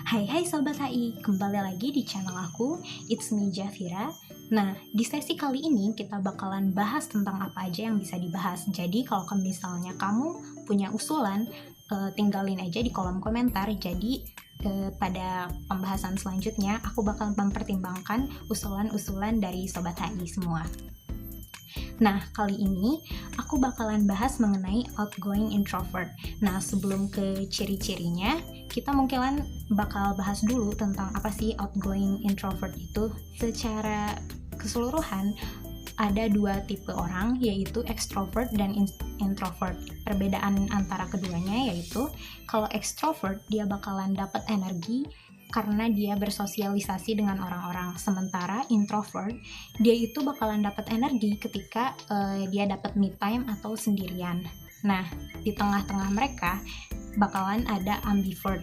Hai Sobat HI, kembali lagi di channel aku, It's me Jafira. Nah, di sesi kali ini kita bakalan bahas tentang apa aja yang bisa dibahas. Jadi kalau misalnya kamu punya usulan, tinggalin aja di kolom komentar. Jadi pada pembahasan selanjutnya aku bakal mempertimbangkan usulan-usulan dari Sobat HI semua. Nah, kali ini aku bakalan bahas mengenai outgoing introvert. Nah, sebelum ke ciri-cirinya, kita mungkin bakal bahas dulu tentang apa sih outgoing introvert itu. Secara keseluruhan, ada dua tipe orang, yaitu extrovert dan introvert. Perbedaan antara keduanya yaitu, kalau extrovert dia bakalan dapat energi karena dia bersosialisasi dengan orang-orang, sementara introvert dia itu bakalan dapat energi ketika dia dapat me time atau sendirian. Nah, di tengah-tengah mereka bakalan ada ambivert.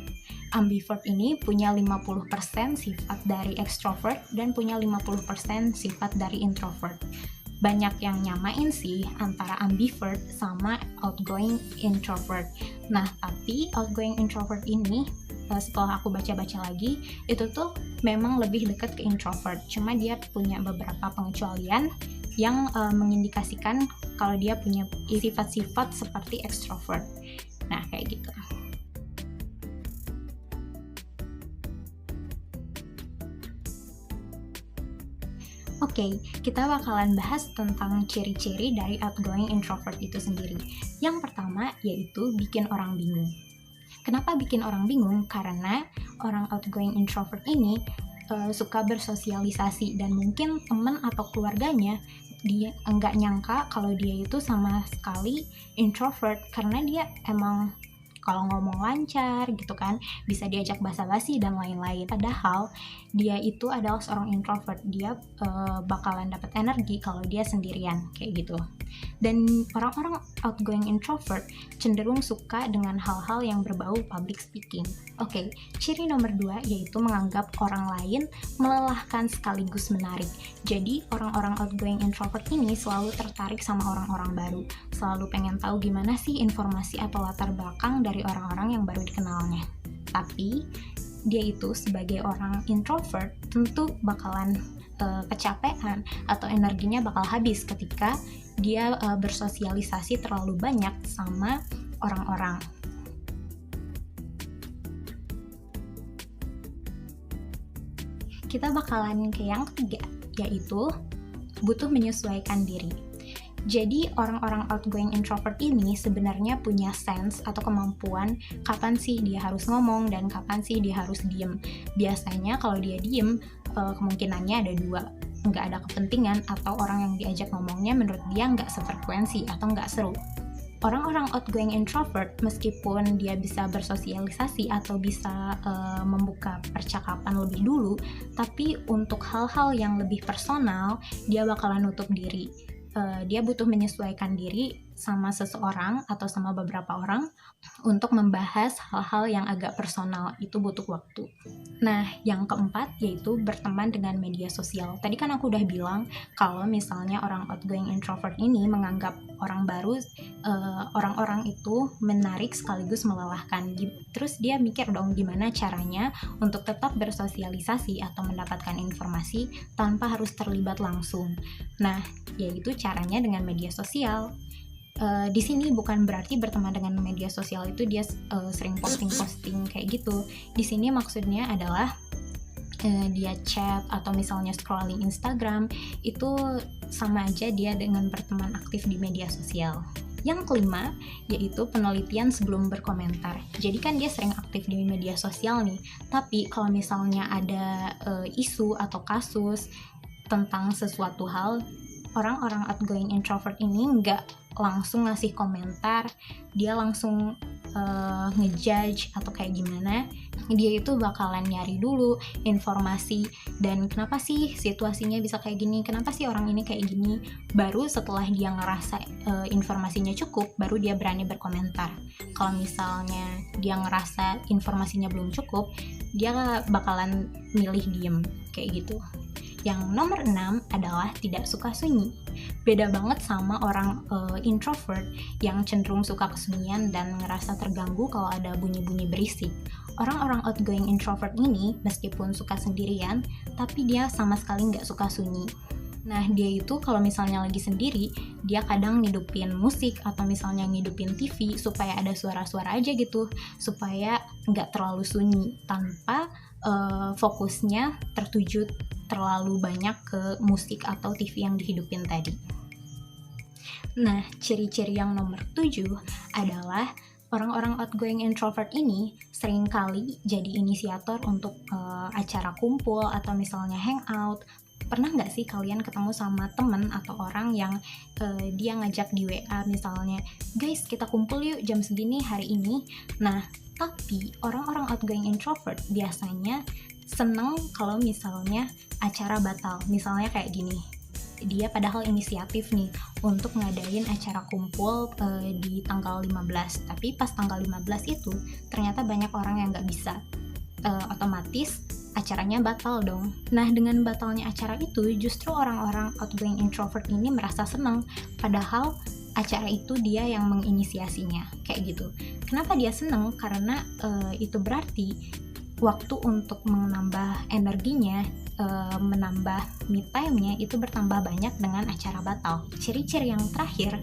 Ambivert ini punya 50% sifat dari extrovert dan punya 50% sifat dari introvert. Banyak yang nyamain sih antara ambivert sama outgoing introvert. Nah, tapi outgoing introvert ini setelah aku baca-baca lagi, itu tuh memang lebih dekat ke introvert. Cuma dia punya beberapa pengecualian yang mengindikasikan kalau dia punya sifat-sifat seperti extrovert. Nah, kayak gitu. Oke, kita bakalan bahas tentang ciri-ciri dari outgoing introvert itu sendiri. Yang pertama yaitu bikin orang bingung. Kenapa bikin orang bingung? Karena orang outgoing introvert ini suka bersosialisasi dan mungkin teman atau keluarganya dia enggak nyangka kalau dia itu sama sekali introvert, karena dia emang kalau ngomong lancar gitu kan, bisa diajak basa-basi dan lain-lain. Padahal dia itu adalah seorang introvert, dia bakalan dapat energi kalau dia sendirian kayak gitu. Dan orang-orang outgoing introvert cenderung suka dengan hal-hal yang berbau public speaking. Oke, ciri nomor 2 yaitu menganggap orang lain melelahkan sekaligus menarik. Jadi orang-orang outgoing introvert ini selalu tertarik sama orang-orang baru, selalu pengen tahu gimana sih informasi atau latar belakang dari orang-orang yang baru dikenalnya. Tapi dia itu sebagai orang introvert tentu bakalan kecapean atau energinya bakal habis ketika dia bersosialisasi terlalu banyak sama orang-orang. Kita bakalan ke yang ketiga, yaitu butuh menyesuaikan diri. Jadi orang-orang outgoing introvert ini sebenarnya punya sense atau kemampuan kapan sih dia harus ngomong dan kapan sih dia harus diem. Biasanya kalau dia diem, kemungkinannya ada dua, nggak ada kepentingan atau orang yang diajak ngomongnya menurut dia nggak sefrekuensi atau nggak seru. Orang-orang outgoing introvert meskipun dia bisa bersosialisasi atau bisa membuka percakapan lebih dulu, tapi untuk hal-hal yang lebih personal dia bakalan nutup diri. Dia butuh menyesuaikan diri sama seseorang atau sama beberapa orang untuk membahas hal-hal yang agak personal, itu butuh waktu. Nah, yang keempat yaitu berteman dengan media sosial. Tadi kan aku udah bilang kalau misalnya orang outgoing introvert ini menganggap orang baru, orang-orang itu menarik sekaligus melelahkan. Terus dia mikir dong gimana caranya untuk tetap bersosialisasi atau mendapatkan informasi tanpa harus terlibat langsung. Nah, yaitu caranya dengan media sosial. Di sini bukan berarti berteman dengan media sosial itu dia sering posting-posting kayak gitu. Di sini maksudnya adalah dia chat atau misalnya scrolling Instagram, itu sama aja dia dengan berteman aktif di media sosial. Yang kelima yaitu penelitian sebelum berkomentar. Jadi kan dia sering aktif di media sosial nih, tapi kalau misalnya ada isu atau kasus tentang sesuatu hal, orang-orang outgoing introvert ini nggak langsung ngasih komentar, dia langsung ngejudge atau kayak gimana. Dia itu bakalan nyari dulu informasi dan kenapa sih situasinya bisa kayak gini, kenapa sih orang ini kayak gini. Baru setelah dia ngerasa informasinya cukup, baru dia berani berkomentar. Kalau misalnya dia ngerasa informasinya belum cukup, dia bakalan milih diem kayak gitu. Yang nomor 6 adalah tidak suka sunyi. Beda banget sama orang introvert yang cenderung suka kesunyian dan ngerasa terganggu kalau ada bunyi-bunyi berisik. Orang-orang outgoing introvert ini meskipun suka sendirian, tapi dia sama sekali nggak suka sunyi. Nah, dia itu kalau misalnya lagi sendiri, dia kadang ngidupin musik atau misalnya ngidupin TV supaya ada suara-suara aja gitu, supaya nggak terlalu sunyi, tanpa fokusnya tertuju terlalu banyak ke musik atau TV yang dihidupin tadi. Nah, ciri-ciri yang nomor 7 adalah orang-orang outgoing introvert ini seringkali jadi inisiator untuk acara kumpul atau misalnya hangout. Pernah nggak sih kalian ketemu sama temen atau orang yang dia ngajak di WA misalnya, guys kita kumpul yuk jam segini hari ini. Nah, tapi orang-orang outgoing introvert biasanya seneng kalau misalnya acara batal. Misalnya kayak gini, dia padahal inisiatif nih untuk ngadain acara kumpul di tanggal 15, tapi pas tanggal 15 itu ternyata banyak orang yang nggak bisa, otomatis acaranya batal dong. Nah, dengan batalnya acara itu justru orang-orang outgoing introvert ini merasa senang, padahal acara itu dia yang menginisiasinya, kayak gitu. Kenapa dia senang? Karena itu berarti waktu untuk menambah energinya, menambah me time-nya itu bertambah banyak dengan acara batal. Ciri-ciri yang terakhir,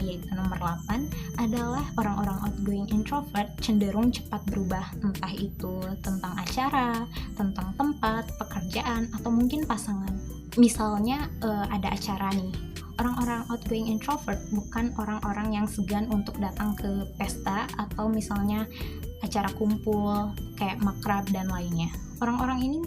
yaitu nomor 8, adalah orang-orang outgoing introvert cenderung cepat berubah, entah itu tentang acara, tentang tempat, pekerjaan, atau mungkin pasangan. Misalnya ada acara nih, orang-orang outgoing introvert bukan orang-orang yang segan untuk datang ke pesta atau misalnya acara kumpul kayak makrab dan lainnya. Orang-orang ini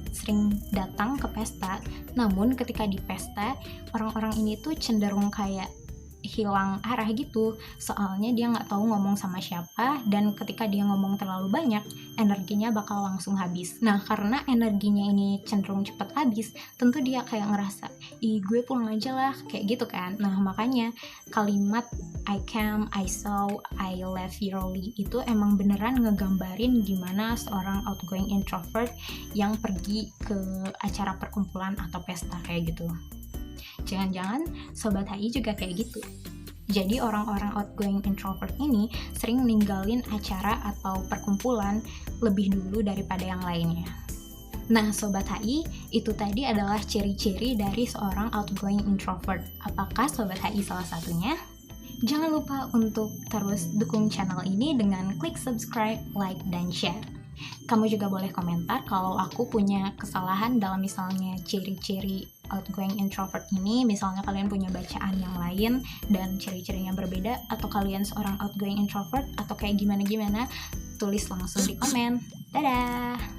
sering datang ke pesta, namun ketika di pesta orang-orang ini tuh cenderung kayak hilang arah gitu, soalnya dia nggak tahu ngomong sama siapa, dan ketika dia ngomong terlalu banyak energinya bakal langsung habis. Nah, karena energinya ini cenderung cepat habis, tentu dia kayak ngerasa, ih gue pulang aja lah, kayak gitu kan. Nah, makanya kalimat I came, I saw, I left early itu emang beneran ngegambarin gimana seorang outgoing introvert yang pergi ke acara perkumpulan atau pesta kayak gitu. Jangan-jangan Sobat HI juga kayak gitu. Jadi orang-orang outgoing introvert ini sering ninggalin acara atau perkumpulan lebih dulu daripada yang lainnya. Nah, Sobat HI, itu tadi adalah ciri-ciri dari seorang outgoing introvert. Apakah Sobat HI salah satunya? Jangan lupa untuk terus dukung channel ini dengan klik subscribe, like, dan share. Kamu juga boleh komentar kalau aku punya kesalahan dalam misalnya ciri-ciri outgoing introvert ini, misalnya kalian punya bacaan yang lain dan ciri-cirinya berbeda, atau kalian seorang outgoing introvert atau kayak gimana-gimana, tulis langsung di komen. Dadah!